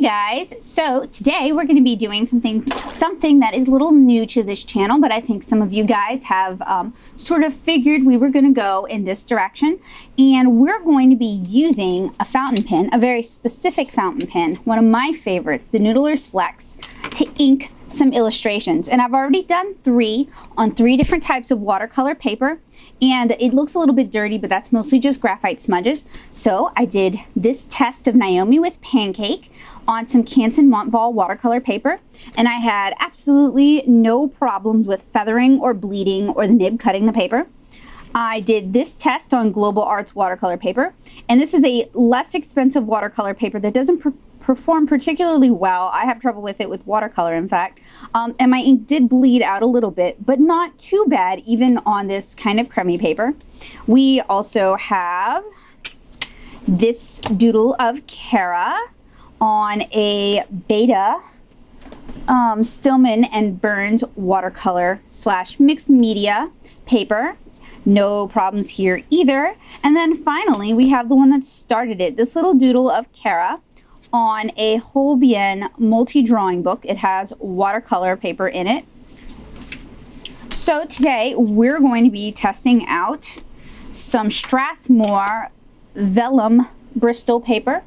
Guys, so today we're going to be doing something that is a little new to this channel, but I think some of you guys have sort of figured we were going to go in this direction, and we're going to be using a fountain pen, a very specific fountain pen, one of my favorites, the Noodler's Flex, to ink some illustrations. And I've already done 3 on 3 different types of watercolor paper, and it looks a little bit dirty, but that's mostly just graphite smudges. So I did this test of Naomi with Pancake on some Canson Montval watercolor paper, and I had absolutely no problems with feathering or bleeding or the nib cutting the paper. I did this test on Global Arts watercolor paper, and this is a less expensive watercolor paper that doesn't perform particularly well. I have trouble with it with watercolor, in fact, and my ink did bleed out a little bit, but not too bad even on this kind of crummy paper. We also have this doodle of Kara on a Beta Stillman and Burns watercolor / mixed media paper. No problems here either. And then finally we have the one that started it, this little doodle of Kara on a Holbein multi-drawing book. It has watercolor paper in it. So today we're going to be testing out some Strathmore vellum Bristol paper,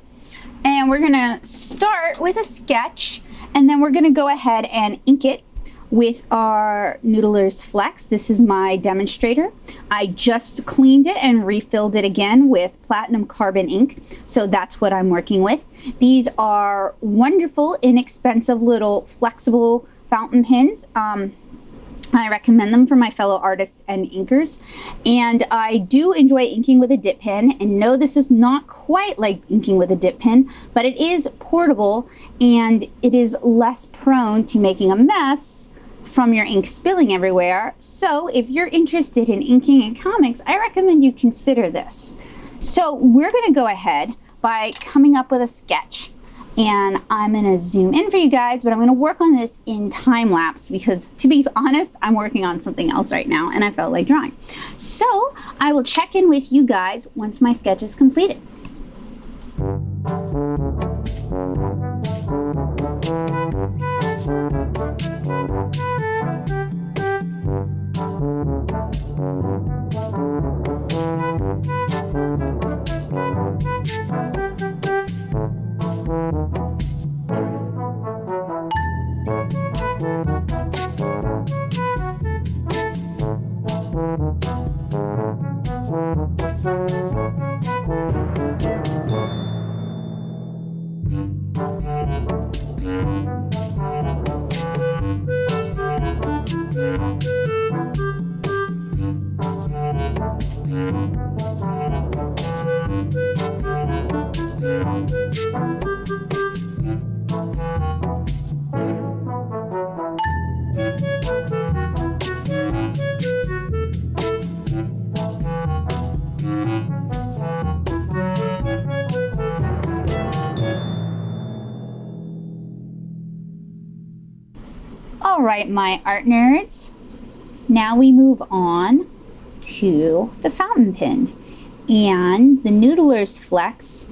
and we're gonna start with a sketch, and then we're gonna go ahead and ink it with our Noodler's Flex. This is my demonstrator. I just cleaned it and refilled it again with platinum carbon ink, so that's what I'm working with. These are wonderful, inexpensive little flexible fountain pens. I recommend them for my fellow artists and inkers, and I do enjoy inking with a dip pen. And no, this is not quite like inking with a dip pen, but it is portable and it is less prone to making a mess from your ink spilling everywhere. So if you're interested in inking in comics, I recommend you consider this. So we're going to go ahead by coming up with a sketch, and I'm going to zoom in for you guys, but I'm going to work on this in time lapse because, to be honest, I'm working on something else right now and I felt like drawing. So I will check in with you guys once my sketch is completed. All right, my art nerds, now we move on to the fountain pen. And the Noodler's Flex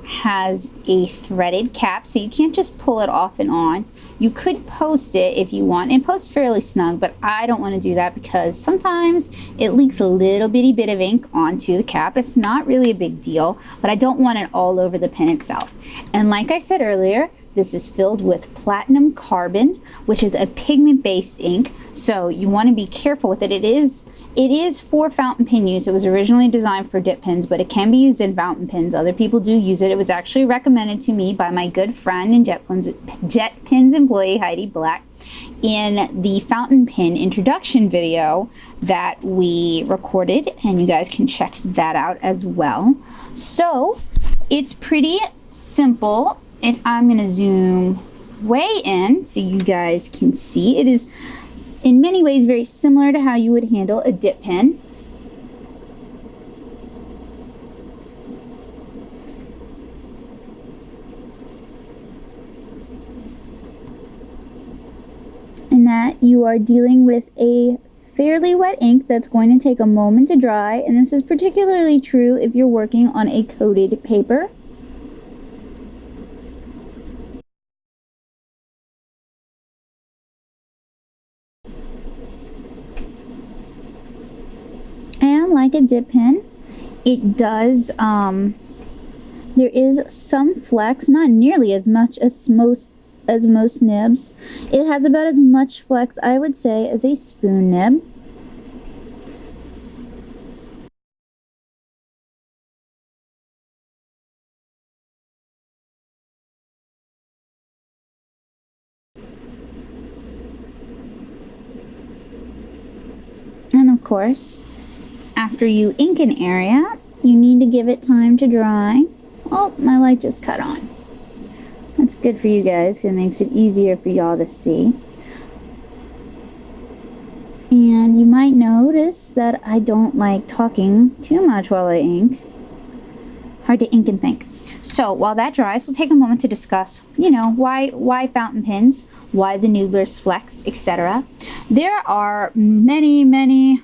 has a threaded cap, so you can't just pull it off and on. You could post it if you want, and post fairly snug, but I don't want to do that because sometimes it leaks a little bitty bit of ink onto the cap. It's not really a big deal, but I don't want it all over the pen itself. And like I said earlier, this is filled with platinum carbon, which is a pigment-based ink, so you want to be careful with it. It is for fountain pen use. It was originally designed for dip pens, but it can be used in fountain pens. Other people do use it. It was actually recommended to me by my good friend and Jet Pens employee, Heidi Black, in the fountain pen introduction video that we recorded, and you guys can check that out as well. So it's pretty simple. And I'm going to zoom way in so you guys can see. It is in many ways very similar to how you would handle a dip pen. And that you are dealing with a fairly wet ink that's going to take a moment to dry, and this is particularly true if you're working on a coated paper. like a dip pen. It does, there is some flex, not nearly as much as most nibs. It has about as much flex, I would say, as a spoon nib. And of course, after you ink an area, you need to give it time to dry. Oh, my light just cut on. That's good for you guys, 'cause it makes it easier for y'all to see. And you might notice that I don't like talking too much while I ink. Hard to ink and think. So while that dries, we'll take a moment to discuss, you know, why fountain pens, why the Noodler's Flex, etc. There are many fountain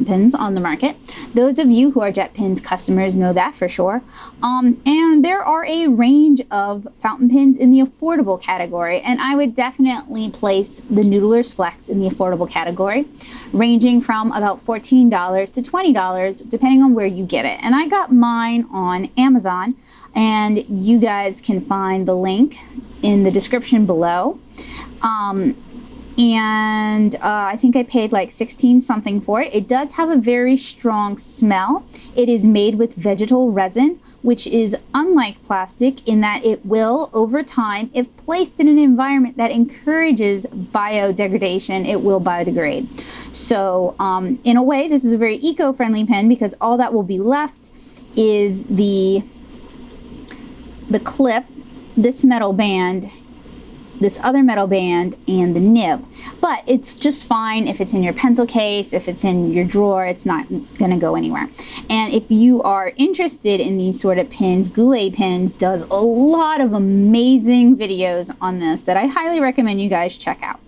pens on the market. Those of you who are Jet Pens customers know that for sure. And there are a range of fountain pens in the affordable category, and I would definitely place the Noodler's Flex in the affordable category, ranging from about $14 to $20, depending on where you get it. And I got mine on Amazon, and you guys can find the link in the description below. I think I paid like 16 something for it. It does have a very strong smell. It is made with vegetal resin, which is unlike plastic in that it will, over time, if placed in an environment that encourages biodegradation, it will biodegrade. So in a way, this is a very eco-friendly pen because all that will be left is the clip, this metal band, this other metal band, and the nib. But it's just fine if it's in your pencil case, if it's in your drawer, it's not gonna go anywhere. And if you are interested in these sort of pens, Goulet Pens does a lot of amazing videos on this that I highly recommend you guys check out.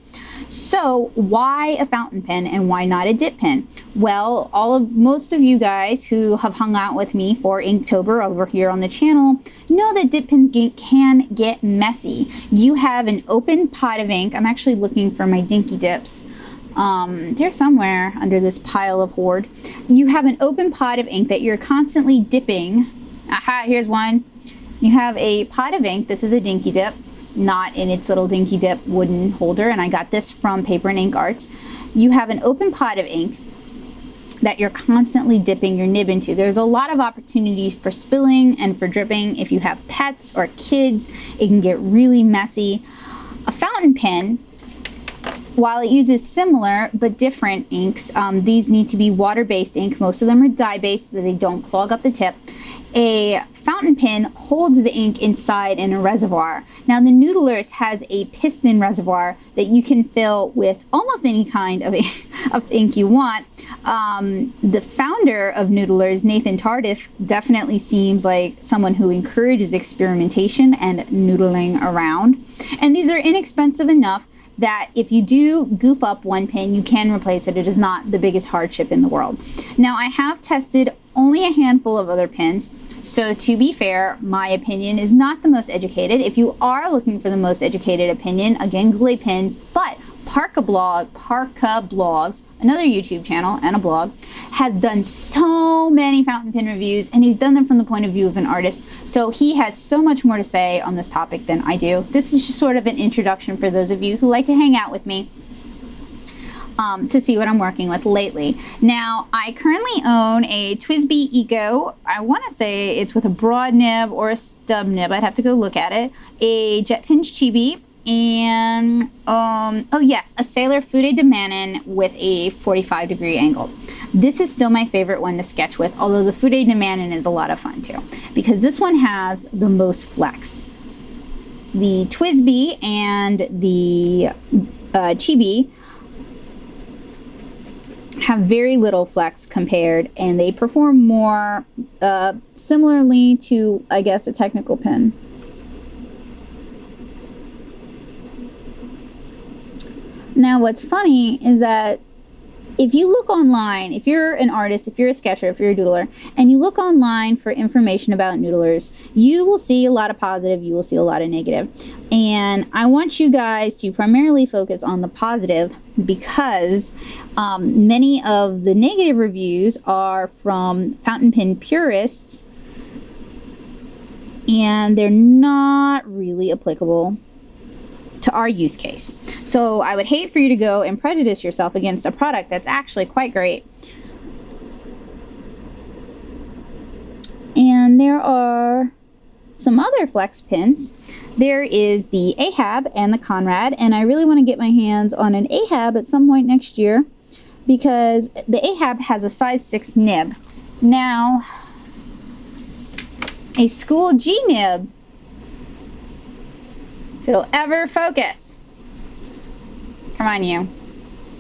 So why a fountain pen and why not a dip pen? Well, most of you guys who have hung out with me for Inktober over here on the channel know that dip pens can get messy. You have an open pot of ink. I'm actually looking for my Dinky Dips. They're somewhere under this pile of hoard. You have an open pot of ink that you're constantly dipping. Aha, here's one. You have a pot of ink. This is a Dinky Dip, not in its little Dinky Dip wooden holder, and I got this from Paper and Ink Art. You have an open pot of ink that you're constantly dipping your nib into. There's a lot of opportunities for spilling and for dripping. If you have pets or kids, it can get really messy. A fountain pen, while it uses similar but different inks, these need to be water-based ink. Most of them are dye-based so that they don't clog up the tip. A fountain pen holds the ink inside in a reservoir. Now the Noodler's has a piston reservoir that you can fill with almost any kind of ink you want. The founder of Noodler's, Nathan Tardif, definitely seems like someone who encourages experimentation and noodling around. And these are inexpensive enough that if you do goof up one pen, you can replace it. It is not the biggest hardship in the world. Now, I have tested only a handful of other pens, so to be fair, my opinion is not the most educated. If you are looking for the most educated opinion, again, Goulet Pens, but Parka Blogs, another YouTube channel and a blog, has done so many fountain pen reviews, and he's done them from the point of view of an artist, so he has so much more to say on this topic than I do. This is just sort of an introduction for those of you who like to hang out with me to see what I'm working with lately. Now, I currently own a TWSBI Eco. I want to say it's with a broad nib or a stub nib. I'd have to go look at it. A Jet Pinch Chibi, and oh yes, a Sailor Fude de Manon with a 45-degree angle. This is still my favorite one to sketch with, although the Fude de Manon is a lot of fun too, because this one has the most flex. The TWSBI and the Chibi have very little flex compared, and they perform more similarly to, I guess, a technical pen. Now, what's funny is that if you look online, if you're an artist, if you're a sketcher, if you're a doodler, and you look online for information about noodlers, you will see a lot of positive, you will see a lot of negative. And I want you guys to primarily focus on the positive, because many of the negative reviews are from fountain pen purists, and they're not really applicable to our use case. So I would hate for you to go and prejudice yourself against a product that's actually quite great. And there are some other flex pens. There is the Ahab and the Conrad, and I really want to get my hands on an Ahab at some point next year, because the Ahab has a size 6 nib. Now, a school G nib, if it'll ever focus. Come on, you.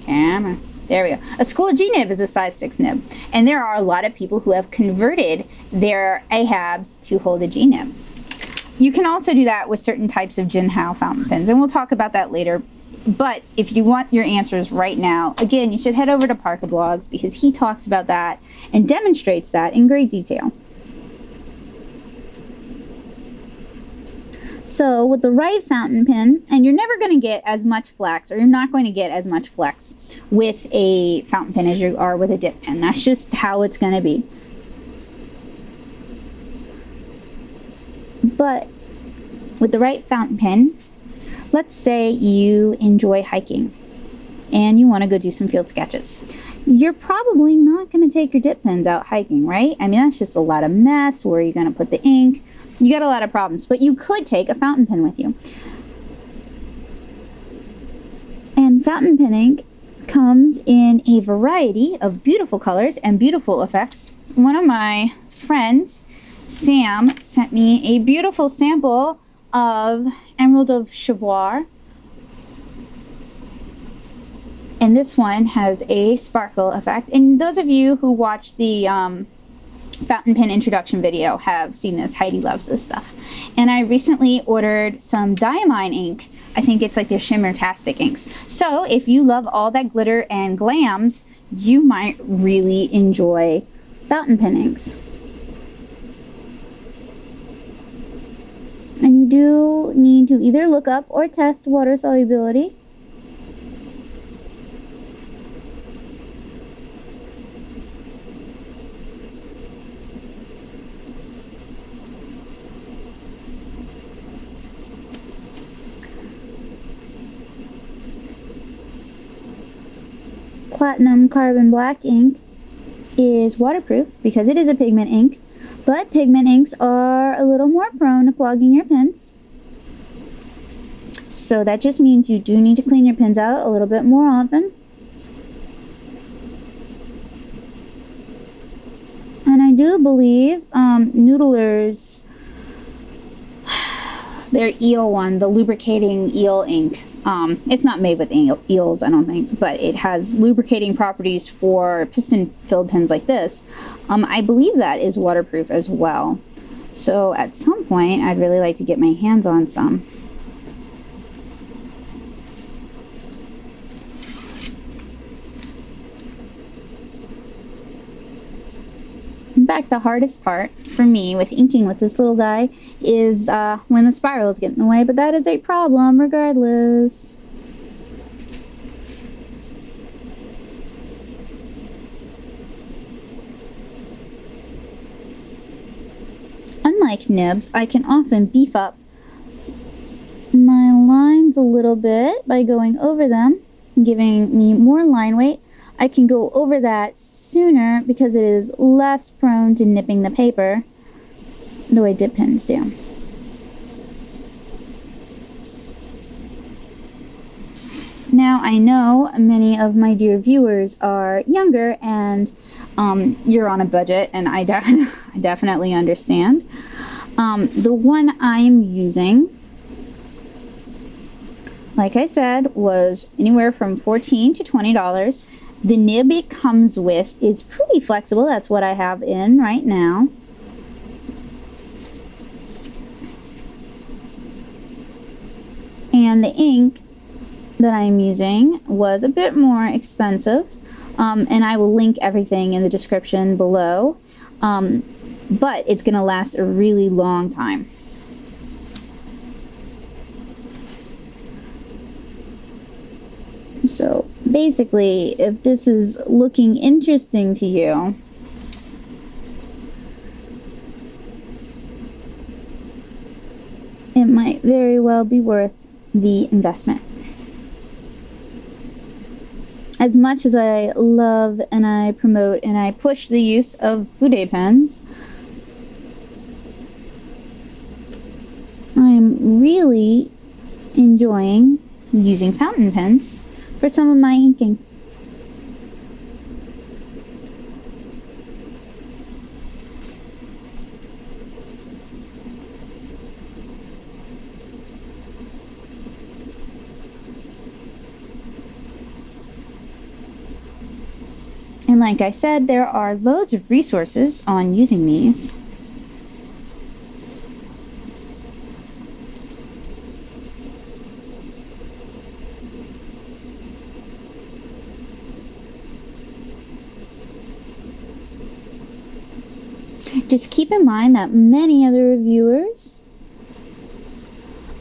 Camera. There we go. A school G nib is a size 6 nib. And there are a lot of people who have converted their Ahabs to hold a G nib. You can also do that with certain types of Jinhao fountain pens, and we'll talk about that later. But if you want your answers right now, again, you should head over to Parker Blogs, because he talks about that and demonstrates that in great detail. So with the right fountain pen, and you're never going to get as much flex, or you're not going to get as much flex with a fountain pen as you are with a dip pen. That's just how it's going to be. But with the right fountain pen, let's say you enjoy hiking and you want to go do some field sketches. You're probably not going to take your dip pens out hiking, right? I mean, that's just a lot of mess. Where are you going to put the ink? You got a lot of problems, but you could take a fountain pen with you. And fountain pen ink comes in a variety of beautiful colors and beautiful effects. One of my friends, Sam, sent me a beautiful sample of Emerald of Chavois. And this one has a sparkle effect. And those of you who watch the fountain pen introduction video have seen this. Heidi loves this stuff. And I recently ordered some Diamine ink. I think it's like their Shimmer-tastic inks. So if you love all that glitter and glams, you might really enjoy fountain pen inks. And you do need to either look up or test water solubility. Platinum Carbon Black ink is waterproof because it is a pigment ink, but pigment inks are a little more prone to clogging your pens. So that just means you do need to clean your pens out a little bit more often. And I do believe Noodler's, their eel one, the lubricating eel ink, it's not made with eels, I don't think, but it has lubricating properties for piston-filled pens like this. I believe that is waterproof as well. So at some point, I'd really like to get my hands on some. In fact, the hardest part for me with inking with this little guy is when the spirals get in the way, but that is a problem regardless. Unlike nibs, I can often beef up my lines a little bit by going over them, giving me more line weight. I can go over that sooner because it is less prone to nipping the paper the way dip pens do. Now, I know many of my dear viewers are younger and you're on a budget, and I definitely understand. The one I'm using, like I said, was anywhere from $14 to $20. The nib it comes with is pretty flexible. That's what I have in right now. And the ink that I'm using was a bit more expensive. And I will link everything in the description below. But it's going to last a really long time. So basically, if this is looking interesting to you, it might very well be worth the investment. As much as I love and I promote and I push the use of Fude pens, I am really enjoying using fountain pens for some of my inking. And like I said, there are loads of resources on using these. Just keep in mind that many other reviewers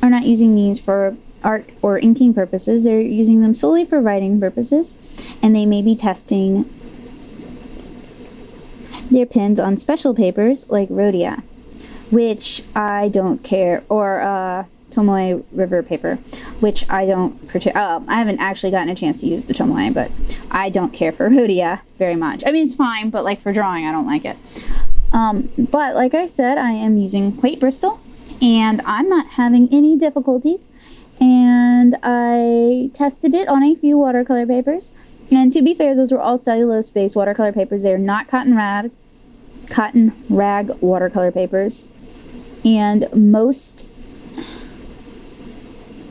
are not using these for art or inking purposes. They're using them solely for writing purposes, and they may be testing their pens on special papers like Rhodia, which I don't care, or Tomoe River paper, which I don't I haven't actually gotten a chance to use the Tomoe, but I don't care for Rhodia very much. I mean, it's fine, but like for drawing, I don't like it. But like I said, I am using white Bristol, and I'm not having any difficulties. And I tested it on a few watercolor papers, and to be fair, those were all cellulose-based watercolor papers. They are not cotton rag watercolor papers. And most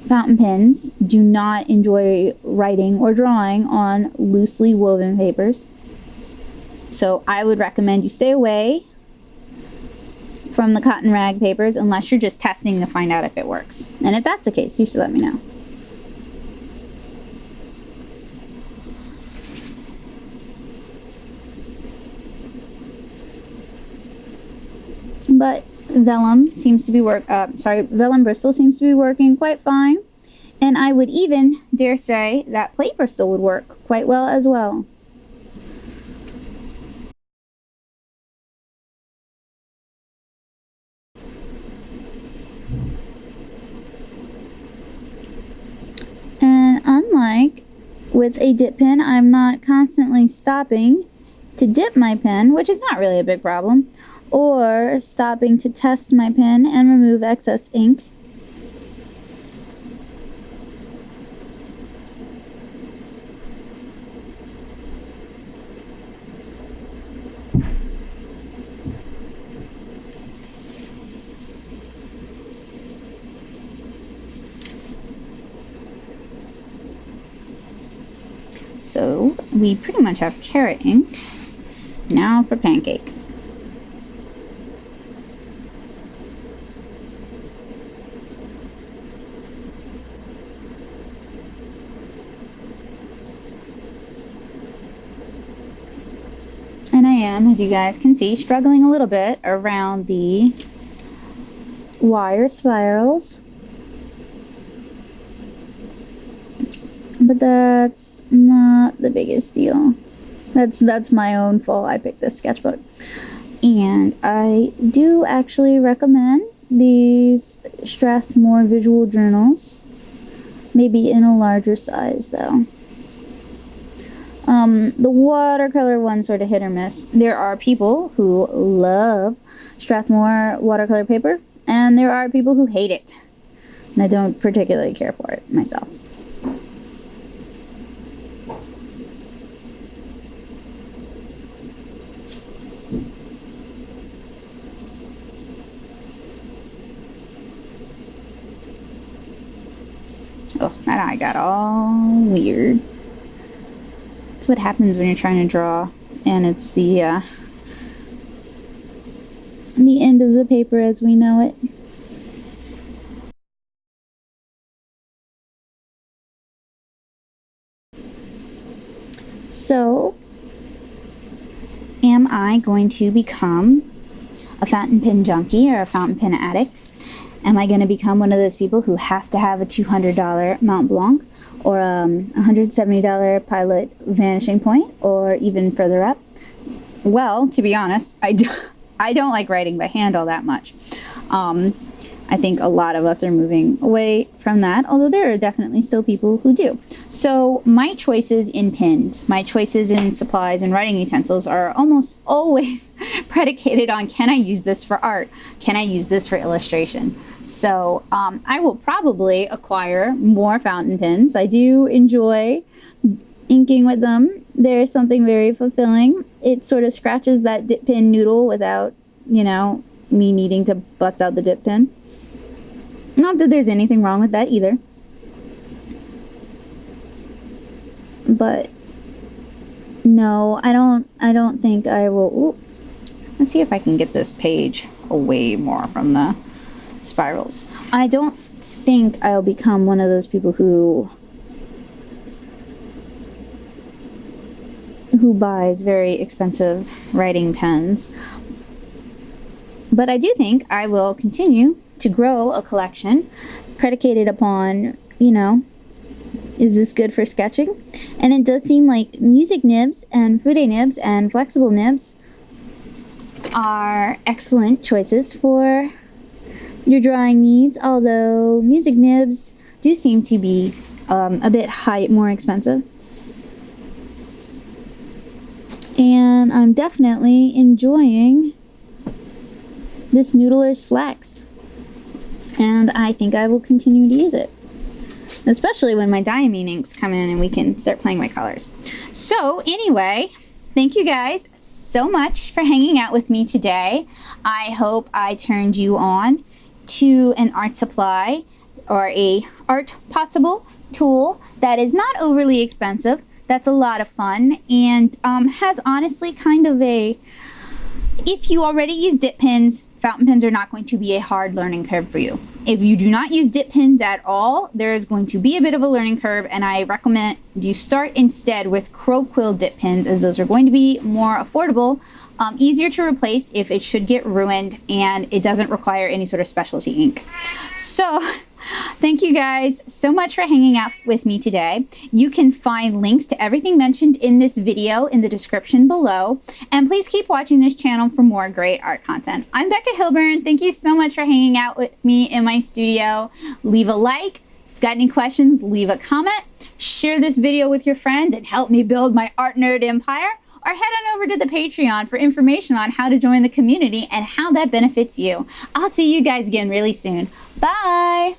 fountain pens do not enjoy writing or drawing on loosely woven papers. So I would recommend you stay away from the cotton rag papers unless you're just testing to find out if it works. And if that's the case, you should let me know. But vellum Bristol seems to be working quite fine. And I would even dare say that plate Bristol would work quite well as well. And unlike with a dip pen, I'm not constantly stopping to dip my pen, which is not really a big problem, or stopping to test my pen and remove excess ink. So we pretty much have carrot inked. Now for pancake. And I am, as you guys can see, struggling a little bit around the wire spirals. But that's not the biggest deal. That's my own fault. I picked this sketchbook. And I do actually recommend these Strathmore visual journals. Maybe in a larger size though. The watercolor one's sort of hit or miss. There are people who love Strathmore watercolor paper, and there are people who hate it. And I don't particularly care for it myself. Oh, that eye got all weird. That's what happens when you're trying to draw and it's the end of the paper as we know it. So Am I going to become a fountain pen junkie or a fountain pen addict? Am I going to become one of those people who have to have a $200 Mont Blanc or a $170 Pilot Vanishing Point, or even further up? Well, to be honest, I don't like writing by hand all that much. I think a lot of us are moving away from that, although there are definitely still people who do. So my choices in pens, my choices in supplies and writing utensils are almost always predicated on, can I use this for art? Can I use this for illustration? So I will probably acquire more fountain pens. I do enjoy inking with them. There's something very fulfilling. It sort of scratches that dip pen noodle without, you know, me needing to bust out the dip pen. Not that there's anything wrong with that either. But no, I don't think I will. Ooh, let's see if I can get this page away more from the spirals. I don't think I'll become one of those people who buys very expensive writing pens. But I do think I will continue to grow a collection predicated upon, you know, is this good for sketching? And it does seem like music nibs and fude nibs and flexible nibs are excellent choices for your drawing needs, although music nibs do seem to be a bit more expensive. And I'm definitely enjoying this Noodler's Flex. And I think I will continue to use it, especially when my diamine inks come in and we can start playing with colors. So anyway, thank you guys so much for hanging out with me today. I hope I turned you on to an art supply or a art possible tool that is not overly expensive, that's a lot of fun, and has honestly kind of a, if you already use dip pens, fountain pens are not going to be a hard learning curve for you. If you do not use dip pens at all, there is going to be a bit of a learning curve, and I recommend you start instead with Crow Quill dip pens, as those are going to be more affordable, easier to replace if it should get ruined, and it doesn't require any sort of specialty ink. So thank you guys so much for hanging out with me today. You can find links to everything mentioned in this video in the description below. And please keep watching this channel for more great art content. I'm Becca Hilburn. Thank you so much for hanging out with me in my studio. Leave a like. If you've got any questions, leave a comment. Share this video with your friends and help me build my art nerd empire. Or head on over to the Patreon for information on how to join the community and how that benefits you. I'll see you guys again really soon. Bye!